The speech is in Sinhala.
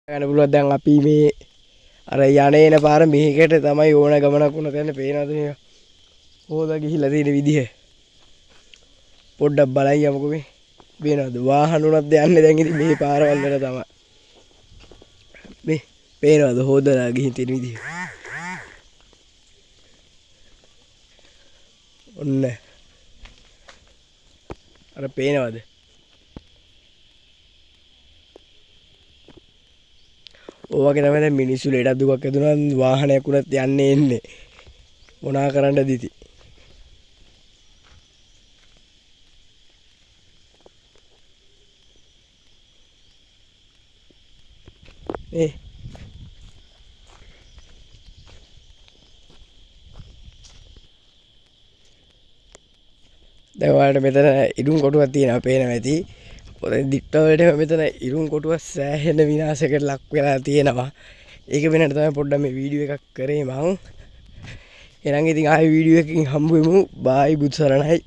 ගන්න පුළුවන් දැන් අපි මේ අර යන්නේ එන පාර මේකට තමයි ඕන ගමනක් වුණ තැන පේනවද මේ හොදා ගිහිලා තියෙන විදිහ පොඩ්ඩක් බලයි යමුකෝ මේ පේනවද වාහන උනත් යන්නේ දැන් ඉතින් මේ පාරවල් වල තමයි මේ පේනවද හොදලා ගිහින් තියෙන විදිහ ඔන්න අර පේනවද ඕවගේ තමයි දැන් මිනිස්සු ලේඩක් දුකක් ඇදුනත් වාහනයක් උනත් යන්නේ එන්නේ මොනා කරන්නද ඉතින් දැන් ඔයාලට මෙතන ඉදුම් කොටුවක් තියෙනවා පේනවා ඇති ඔතන දිට්ට වලට මෙතන ඉරුම් කොටුව සෑහෙන විනාශයකට ලක් වෙලා තියෙනවා. ඒක වෙනට තමයි පොඩ්ඩක් මේ වීඩියෝ එකක් කරේ මං. එහෙනම් ඉතින් ආයෙ වීඩියෝ එකකින් හම්බ වෙමු. බායි බුත් සරණයි.